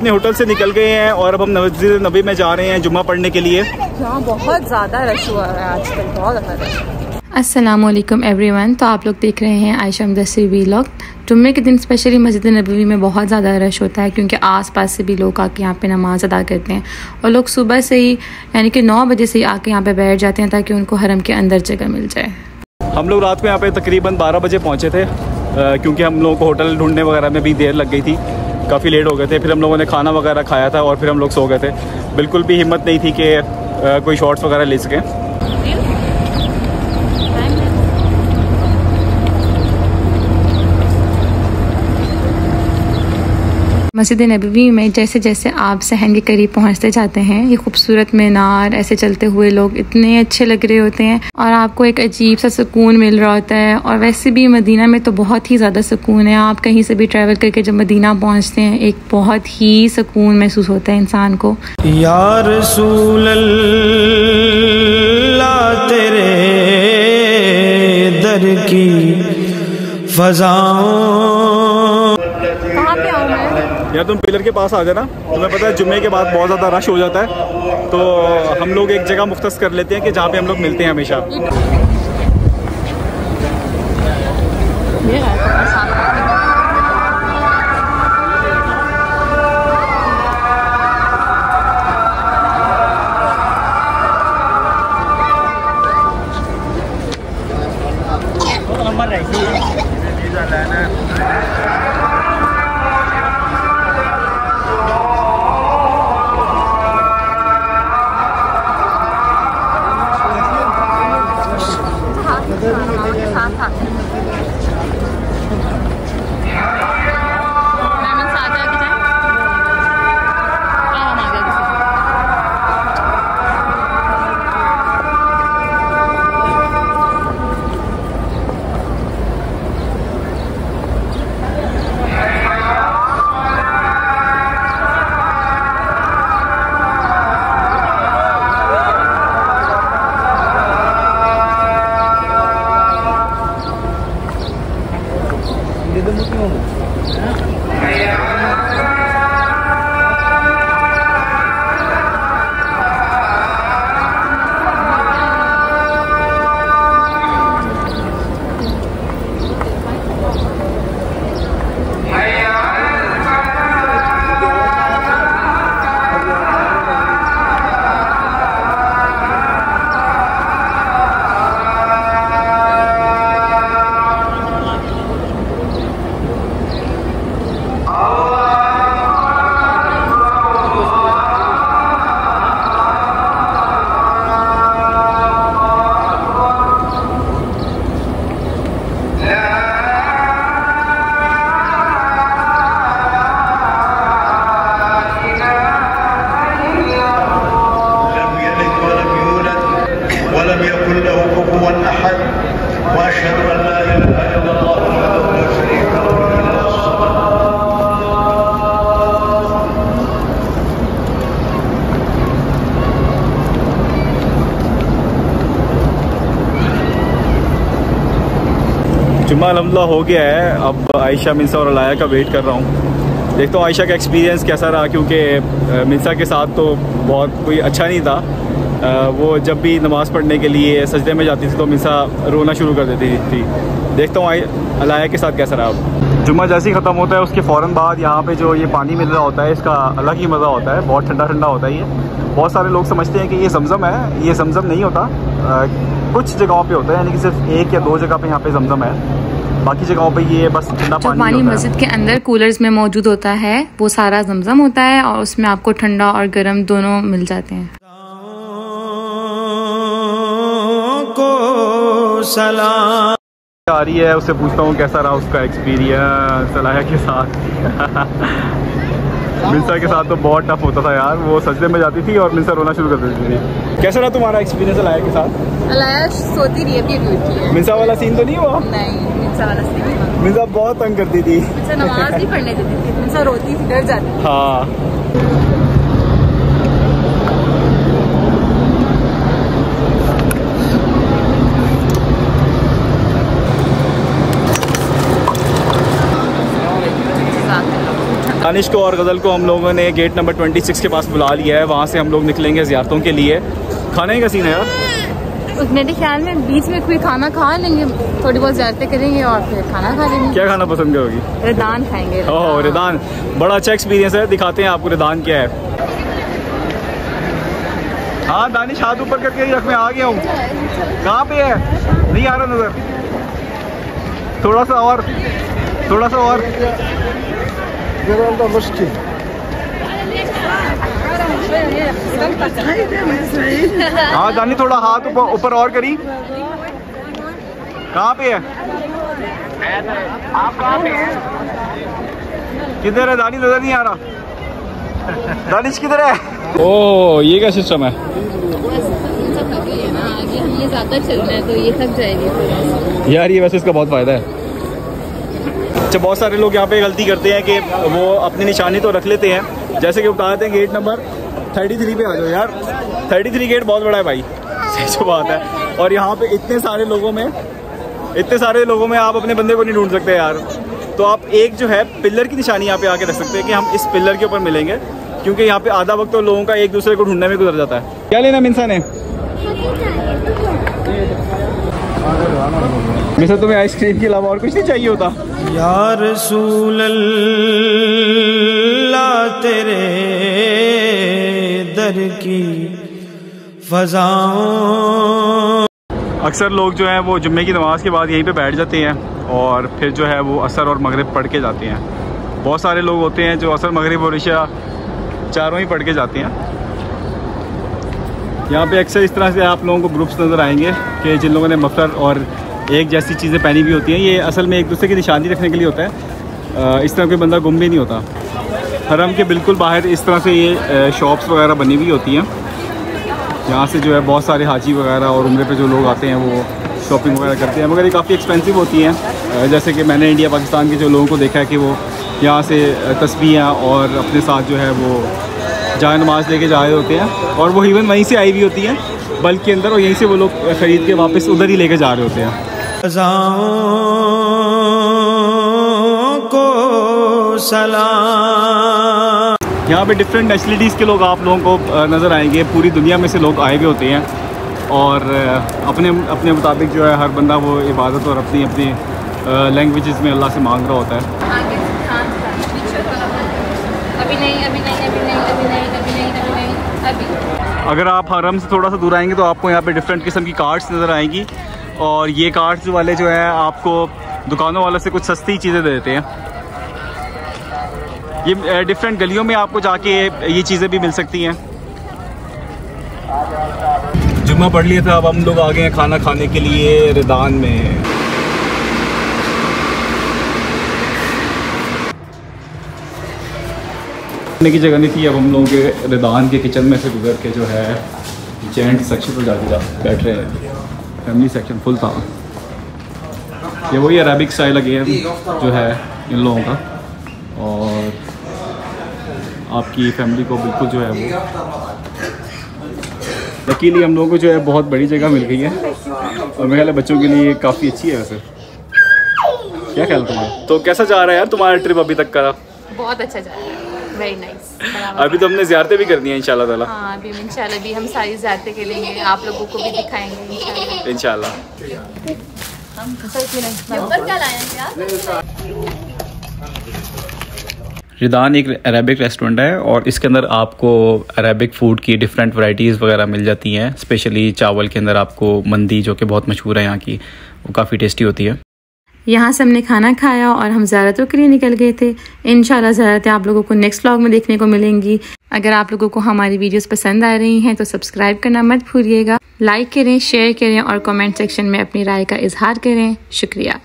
अपने होटल से निकल गए हैं और अब हम मस्जिद नबी में जा रहे हैं जुम्मा पढ़ने के लिए। यहाँ बहुत ज़्यादा रश हुआ है आजकल, बहुत ज़्यादा रश। अस्सलामुअलैकुम एवरीवन। तो आप लोग देख रहे हैं आयशा मुदस्सिर व्लॉग। जुम्मे के दिन स्पेशली मस्जिद नबवी में बहुत ज़्यादा रश होता है क्योंकि आसपास से भी लोग आके यहाँ पे नमाज अदा करते हैं और लोग सुबह से ही यानी कि 9 बजे से ही आके यहाँ पे बैठ जाते हैं ताकि उनको हरम के अंदर जगह मिल जाए। हम लोग रात को यहाँ पे तकरीबन 12 बजे पहुँचे थे क्योंकि हम लोगों को होटल ढूंढने वगैरह में भी देर लग गई थी, काफ़ी लेट हो गए थे। फिर हम लोगों ने खाना वगैरह खाया था और फिर हम लोग सो गए थे। बिल्कुल भी हिम्मत नहीं थी कि कोई शॉर्ट्स वगैरह ले सकें। मस्जिद नबवी में जैसे जैसे आप सहन के करीब पहुंचते जाते हैं, ये खूबसूरत मीनार ऐसे चलते हुए लोग इतने अच्छे लग रहे होते हैं और आपको एक अजीब सा सुकून मिल रहा होता है। और वैसे भी मदीना में तो बहुत ही ज़्यादा सुकून है। आप कहीं से भी ट्रैवल करके जब मदीना पहुंचते हैं एक बहुत ही सुकून महसूस होता है इंसान को। या रसूल अल्लाह तेरे दर की फज़ाओं। यार तुम पिलर के पास आ जाना। तुम्हें पता है जुम्मे के बाद बहुत ज़्यादा रश हो जाता है, तो हम लोग एक जगह मुख्तस कर लेते हैं कि जहाँ पे हम लोग मिलते हैं हमेशा। जुम्मा अल्हम्दुलिल्लाह हो गया है। अब आयशा, मिनसा और अलाया का वेट कर रहा हूँ। देखता हूँ आयशा का एक्सपीरियंस कैसा रहा, क्योंकि मिनसा के साथ तो बहुत कोई अच्छा नहीं था। वो जब भी नमाज़ पढ़ने के लिए सजदे में जाती थी तो मिनसा रोना शुरू कर देती थी। देखता हूँ अलाया के साथ कैसा रहा। अब जुम्मा जैसे ही ख़त्म होता है उसके फ़ौरन बाद यहाँ पे जो ये पानी मिल रहा होता है इसका अलग ही मज़ा होता है। बहुत ठंडा ठंडा होता है ये। बहुत सारे लोग समझते हैं कि ये जमज़म है, ये जमज़म नहीं होता। कुछ जगहों पे होता है, यानी कि सिर्फ 1 या 2 जगह पे यहाँ पे जमज़म है, बाकी जगहों पे ये बस ठंडा पानी मस्जिद के अंदर कूलर्स में मौजूद होता है वो सारा जमज़म होता है और उसमें आपको ठंडा और गर्म दोनों मिल जाते हैं। को सलाम आ रही है, उससे पूछता हूँ कैसा रहा उसका एक्सपीरियंस अलाया के साथ। मिनसा के साथ तो बहुत टफ होता था यार। वो सजदे में जाती थी और मिनसा रोना शुरू कर देती थी। कैसा रहा तुम्हारा एक्सपीरियंस अलाया के साथ? अलाया सोती रही है, मिनसा वाला सीन तो नहीं हुआ? नहीं, मिनसा वाला सीन नहीं। मिनसा बहुत तंग करती थी। मिनसा नमाज नहीं पढ़ने देती थी, मिनसा रोती थी, डर जाती थी। हाँ दानिश को और गज़ल को हम लोगों ने गेट नंबर 26 के पास बुला लिया है। वहाँ से हम लोग निकलेंगे ज़ियारतों के लिए। खाने का सीन है यार, मेरे ख्याल में बीच में कोई खाना खा लेंगे, थोड़ी बहुत ज़ियारतें करेंगे और फिर खाना खा लेंगे। क्या खाना पसंद करोगी? रिदान खाएंगे। ओह रिदान, बड़ा अच्छा एक्सपीरियंस है, दिखाते हैं आपको रिदान क्या है। हाँ दानिश हाथ ऊपर करके ही रख, मैं आ गया हूँ। कहाँ पे है? नहीं आ रहा नजर। थोड़ा सा और, थोड़ा सा और। हाँ दानी थोड़ा हाथ ऊपर और करी। कहाँ पे है? आप कहाँ पे हैं? किधर है दानी? नजर नहीं आ रहा। दानिश किधर है? ओह ये क्या सिस्टम है? ये ज़्यादा चलना है तो ये थक जाएगी यार। ये वैसे इसका बहुत फ़ायदा है। अच्छा बहुत सारे लोग यहाँ पे गलती करते हैं कि वो अपनी निशानी तो रख लेते हैं, जैसे कि बता देते हैं गेट नंबर 33 पे आ जाओ। यार 33 गेट बहुत बड़ा है भाई, सही बात है। और यहाँ पे इतने सारे लोगों में आप अपने बंदे को नहीं ढूंढ सकते यार। तो आप एक जो है पिलर की निशानी यहाँ पे आके रख सकते हैं कि हम इस पिलर के ऊपर मिलेंगे, क्योंकि यहाँ पे आधा वक्त तो लोगों का एक दूसरे को ढूंढने में गुजर जाता है। क्या लेना मिंसा ने? मिसा तुम्हें आइसक्रीम के अलावा और कुछ नहीं चाहिए होता? या रसूल अल्लाह तेरे दर की फ़ज़ाओं। अक्सर लोग जो हैं वो जुम्मे की नमाज़ के बाद यहीं पे बैठ जाते हैं और फिर जो है वो असर और मगरिब पढ़ के जाते हैं। बहुत सारे लोग होते हैं जो असर मगरिब और इशा चारों ही पढ़ के जाते हैं। यहाँ पे अक्सर इस तरह से आप लोगों को ग्रुप्स नज़र आएंगे कि जिन लोगों ने मफलर और एक जैसी चीज़ें पहनी हुई होती हैं। ये असल में एक दूसरे की निशानी रखने के लिए होता है। इस तरह कोई बंदा गुम भी नहीं होता। हरम के बिल्कुल बाहर इस तरह से ये शॉप्स वगैरह बनी हुई होती हैं। यहाँ से जो है बहुत सारे हाजी वगैरह और उम्रे पे जो लोग आते हैं वो शॉपिंग वगैरह करते हैं, मगर ये काफ़ी एक्सपेंसिव होती हैं। जैसे कि मैंने इंडिया पाकिस्तान के जो लोगों को देखा है कि वो यहाँ से तस्बीहां और अपने साथ जो है वो जाए नमाज़ लेके जा रहे होते हैं, और वो इवन वहीं से आई हुई होती हैं बल्क के अंदर, और यहीं से वो लोग ख़रीद के वापस उधर ही लेके जा रहे होते हैं। को सलाम। यहाँ पे डिफरेंट नेशनलिटीज़ के लोग आप लोगों को नज़र आएंगे। पूरी दुनिया में से लोग आए हुए होते हैं और अपने अपने मुताबिक जो है हर बंदा वो इबादत और अपनी अपनी लैंग्वेजेस में अल्लाह से मांग रहा होता है। अगर आप हरम से थोड़ा सा दूर आएंगे तो आपको यहाँ पे डिफरेंट किस्म की कार्ड्स नज़र आएंगी, और ये कार्ड्स वाले जो है आपको दुकानों वालों से कुछ सस्ती चीज़ें दे देते हैं। ये डिफरेंट गलियों में आपको जाके ये चीज़ें भी मिल सकती हैं। जुम्मा पढ़ लिया था, अब हम लोग आ गए हैं खाना खाने के लिए रिदान में। खाने की जगह नहीं थी, अब हम लोगों के रिदान के किचन में से गुजर के जो है जेंट सेक्शन पर जाके बैठ रहे हैं। फैमिली सेक्शन फुल था। ये वही अरेबिक स्टाइल गेम जो है इन लोगों का, और आपकी फैमिली को बिल्कुल जो है वो लकीली हम लोगों को जो है बहुत बड़ी जगह मिल गई है, और मेरे ख्याल है बच्चों के लिए काफ़ी अच्छी है। वैसे क्या ख्याल तुम्हारा? तो कैसा जा रहा है यार तुम्हारा ट्रिप अभी तक का? बहुत अच्छा जा रहा है, वेरी नाइस। अभी तो हमने ज़ियारतें भी करनी है इंशाल्लाह ताला। हाँ अभी इंशाल्लाह भी हम सारी ज़ियारतें करेंगे, आप लोगों को भी दिखाएंगे इंशाल्लाह। रिदान एक अरेबिक रेस्टोरेंट है और इसके अंदर आपको अरेबिक फ़ूड की डिफरेंट वैरायटीज़ वगैरह मिल जाती हैं। स्पेशली चावल के अंदर आपको मंदी, जो कि बहुत मशहूर है यहाँ की, वो काफ़ी टेस्टी होती है। यहाँ से हमने खाना खाया और हम ज़ियारतों के लिए निकल गए थे। इंशाल्लाह ज़ियारतें आप लोगों को नेक्स्ट व्लॉग में देखने को मिलेंगी। अगर आप लोगों को हमारी वीडियोस पसंद आ रही हैं तो सब्सक्राइब करना मत भूलिएगा। लाइक करें, शेयर करें और कमेंट सेक्शन में अपनी राय का इजहार करें। शुक्रिया।